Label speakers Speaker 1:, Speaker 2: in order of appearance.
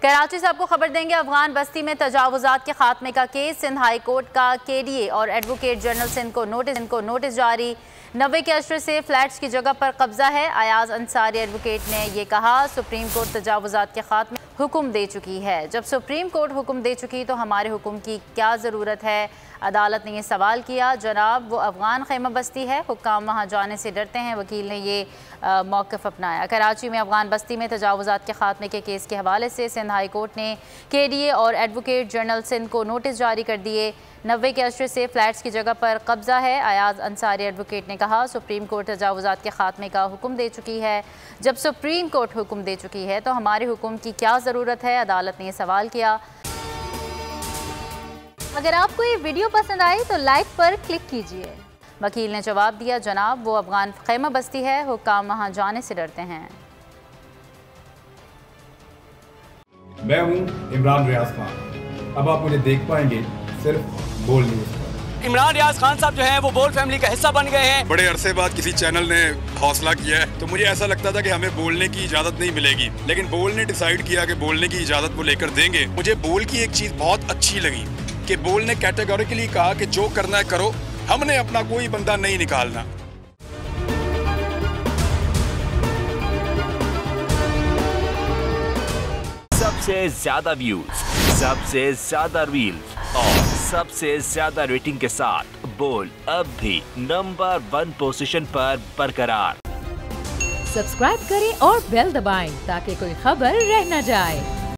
Speaker 1: कराची से आपको खबर देंगे। अफगान बस्ती में तजावुजात के खात्मे का केस। सिंध हाई कोर्ट का KDA और एडवोकेट जनरल सिंध को नोटिस जारी। 90 के अशरे से फ्लैट्स की जगह पर कब्जा है। अयाज अंसारी एडवोकेट ने यह कहा, सुप्रीम कोर्ट तजावुजात के खात्मे हुक्म दे चुकी है। जब सुप्रीम कोर्ट हुक्म दे चुकी तो हमारे हुक्म की क्या ज़रूरत है। अदालत ने यह सवाल किया। जनाब, वो अफगान खैमा बस्ती है, हुक्काम वहाँ जाने से डरते हैं। वकील ने ये मौक़िफ़ अपनाया। कराची में अफगान बस्ती में तजावुजात के खात्मे के केस के हवाले से सिंध हाई कोर्ट ने KDA और एडवोकेट जनरल सिंध को नोटिस जारी कर दिए। 90 के अशरे से फ्लैट्स की जगह पर कब्जा है। अयाज अंसारी एडवोकेट ने कहा, सुप्रीम कोर्ट तजावुजात के खात्मे का हुक्म दे चुकी है। जब सुप्रीम कोर्ट हुक्म दे चुकी है तो हमारे हुक्म की क्या ज़रूरत है। अदालत ने यह सवाल किया।
Speaker 2: अगर आपको ये वीडियो पसंद आई तो लाइक पर क्लिक कीजिए।
Speaker 1: वकील ने जवाब दिया, जनाब, वो अफगान खैमा बस्ती है, हुक्काम वहाँ जाने से डरते हैं।
Speaker 3: मैं हूँ इमरान रियाज खान। अब आप मुझे देख पाएंगे सिर्फ बोल न्यूज़ पर।
Speaker 4: इमरान रियाज खान साहब जो हैं वो बोल फैमिली का हिस्सा बन गए हैं।
Speaker 5: बड़े अरसे बाद किसी चैनल ने हौसला किया है, तो मुझे ऐसा लगता था कि हमें बोलने की इजाजत नहीं मिलेगी, लेकिन बोल ने डिसाइड किया कि बोलने की इजाजत वो लेकर देंगे। मुझे बोल की एक चीज बहुत अच्छी लगी कि बोल ने कैटेगोरिकली कहा कि जो करना है करो, हमने अपना कोई बंदा नहीं निकालना।
Speaker 6: सबसे ज्यादा व्यूज, सबसे ज्यादा रील्स और सबसे ज्यादा रेटिंग के साथ बोल अब भी नंबर 1 पोजीशन पर बरकरार।
Speaker 7: सब्सक्राइब करें और बेल दबाएं ताकि कोई खबर रह न जाए।